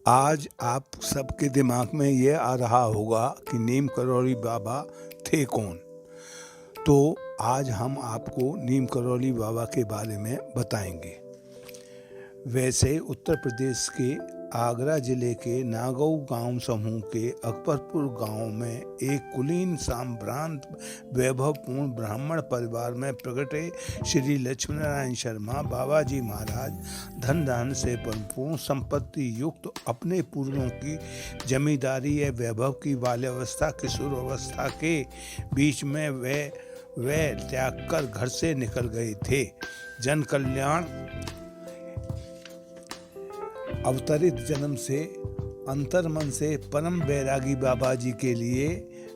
आज आप सबके दिमाग में ये आ रहा होगा कि नीम करौली बाबा थे कौन। तो आज हम आपको नीम करौली बाबा के बारे में बताएंगे। वैसे उत्तर प्रदेश के आगरा जिले के नागौर गांव समूह के अकबरपुर गांव में एक कुलीन साम्रांत वैभवपूर्ण ब्राह्मण परिवार में प्रगटे श्री लक्ष्मीनारायण शर्मा बाबा जी महाराज धन धान्य से परिपूर्ण संपत्ति युक्त अपने पूर्वों की जमींदारी या वैभव की बाल्यावस्था किशोर अवस्था के बीच में वे त्याग कर घर से निकल गए थे। जन कल्याण अवतरित जन्म से अंतर्मन से परम बैरागी बाबा जी के लिए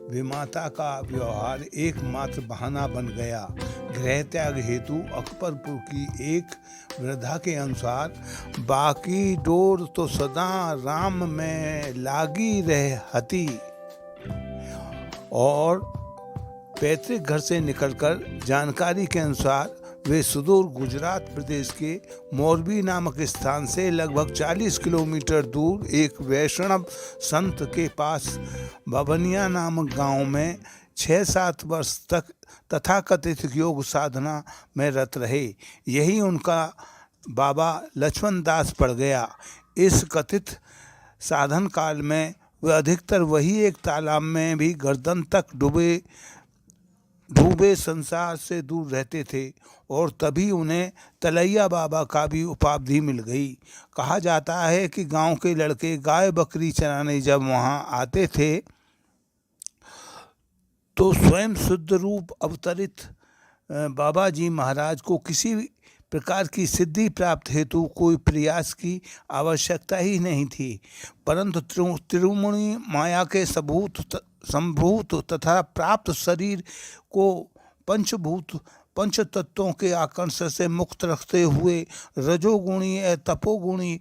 विमाता का व्यवहार एकमात्र बहाना बन गया। गृह त्याग हेतु अकबरपुर की एक वृद्धा के अनुसार बाकी डोर तो सदा राम में लागी रहती और पैतृक घर से निकलकर जानकारी के अनुसार वे सुदूर गुजरात प्रदेश के मोरबी नामक स्थान से लगभग 40 किलोमीटर दूर एक वैष्णव संत के पास बबनिया नामक गांव में 6-7 वर्ष तक तथाकथित योग साधना में रत रहे। यही उनका बाबा लक्ष्मण दास पड़ गया। इस कथित साधन काल में वे अधिकतर वही एक तालाब में भी गर्दन तक डूबे संसार से दूर रहते थे और तभी उन्हें तलैया बाबा का भी उपाधि मिल गई। कहा जाता है कि गांव के लड़के गाय बकरी चराने जब वहां आते थे तो स्वयं शुद्ध रूप अवतरित बाबा जी महाराज को किसी प्रकार की सिद्धि प्राप्त हेतु कोई प्रयास की आवश्यकता ही नहीं थी, परंतु त्रिमुणी माया के संभूत तथा प्राप्त शरीर को पंच तत्वों के आकर्षण से मुक्त रखते हुए रजोगुणी या तपोगुणी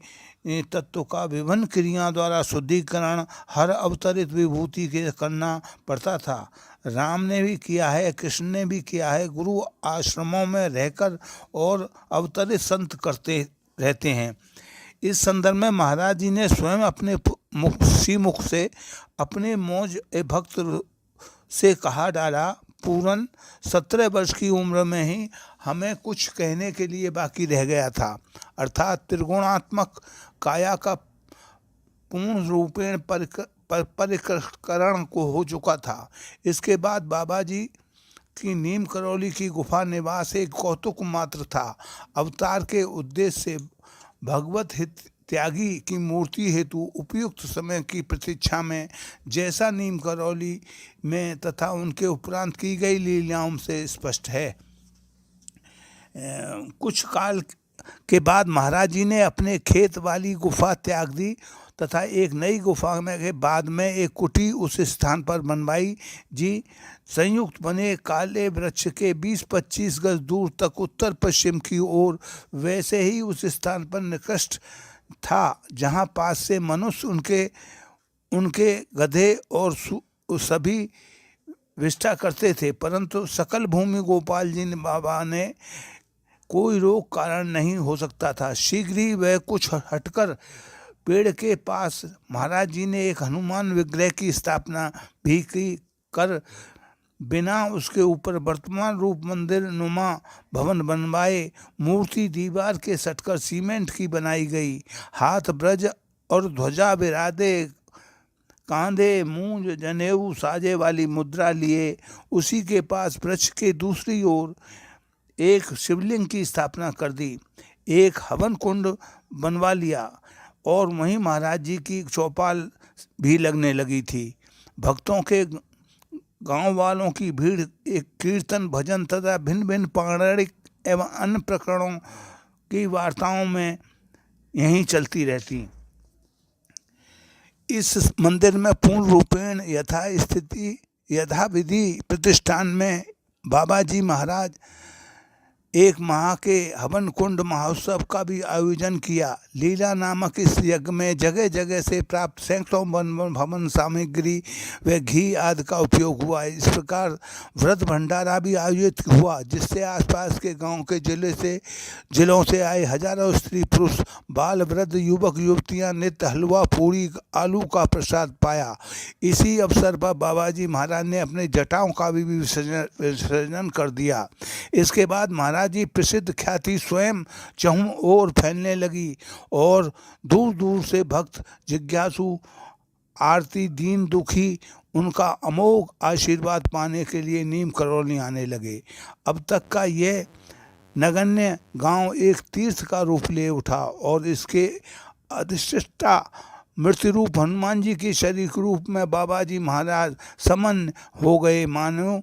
तत्व का विभिन्न क्रियाओं द्वारा शुद्धिकरण हर अवतरित विभूति के करना पड़ता था। राम ने भी किया है, कृष्ण ने भी किया है। गुरु आश्रमों में रहकर और अवतरित संत करते रहते हैं। इस संदर्भ में महाराज जी ने स्वयं अपने मुख से अपने मौज भक्त से कहा डाला, पूरन 17 वर्ष की उम्र में ही हमें कुछ कहने के लिए बाकी रह गया था, अर्थात त्रिगुणात्मक काया का पूर्ण रूपेण परिष्करण को हो चुका था। इसके बाद बाबा जी की नीम करौली की गुफा निवास एक कौतुक मात्र था। अवतार के उद्देश्य से भगवत हित त्यागी की मूर्ति हेतु उपयुक्त समय की प्रतीक्षा में जैसा नीम करौली में तथा उनके उपरांत की गई लीलाओं से स्पष्ट है। कुछ काल के बाद महाराज जी ने अपने खेत वाली गुफा त्याग दी तथा एक नई गुफा में के बाद में एक कुटी उस स्थान पर बनवाई। जी संयुक्त बने काले वृक्ष के 20-25 गज दूर तक उत्तर पश्चिम की ओर वैसे ही उस स्थान पर निकृष्ट था जहाँ पास से मनुष्य उनके गधे और सभी विष्ठा करते थे, परंतु सकल भूमि गोपाल जी बाबा ने कोई रोक कारण नहीं हो सकता था। शीघ्र ही वह कुछ हटकर पेड़ के पास महाराज जी ने एक हनुमान विग्रह की स्थापना भी की कर बिना उसके ऊपर वर्तमान रूप मंदिर नुमा भवन बनवाए। मूर्ति दीवार के सटकर सीमेंट की बनाई गई। हाथ ब्रज और ध्वजा बिरादे, कांधे मूंज जनेऊ साजे वाली मुद्रा लिए उसी के पास वृक्ष के दूसरी ओर एक शिवलिंग की स्थापना कर दी। एक हवन कुंड बनवा लिया और वहीं महाराज जी की चौपाल भी लगने लगी थी। भक्तों के गांव वालों की भीड़ एक कीर्तन भजन तथा भिन्न भिन्न पौराणिक एवं अन्य प्रकरणों की वार्ताओं में यहीं चलती रहती। इस मंदिर में पूर्ण रूपेण यथाविधि प्रतिष्ठान में बाबा जी महाराज एक माह के हवन कुंड महोत्सव का भी आयोजन किया। लीला नामक इस यज्ञ में जगह जगह से प्राप्त सैकड़ों भवन सामग्री व घी आदि का उपयोग हुआ। इस प्रकार व्रत भंडारा भी आयोजित हुआ, जिससे आसपास के गांव के जिलों से आए हजारों स्त्री पुरुष, बाल वृद्ध, युवक युवतियां नित्य हलवा पूरी आलू का प्रसाद पाया। इसी अवसर पर बाबा जी महाराज ने अपने जटाओं का भी विसर्जन कर दिया। इसके बाद महाराज जी प्रसिद्ध ख्याति स्वयं चहुं ओर फैलने लगी और दूर दूर से भक्त, जिज्ञासु, आरती दीन दुखी उनका अमोघ आशीर्वाद पाने के लिए नीम करौली आने लगे। अब तक का यह नगण्य गांव एक तीर्थ का रूप ले उठा और इसके अधिष्ठा मृत्यु रूप हनुमान जी के शरीर रूप में बाबा जी महाराज समन हो गए। मानो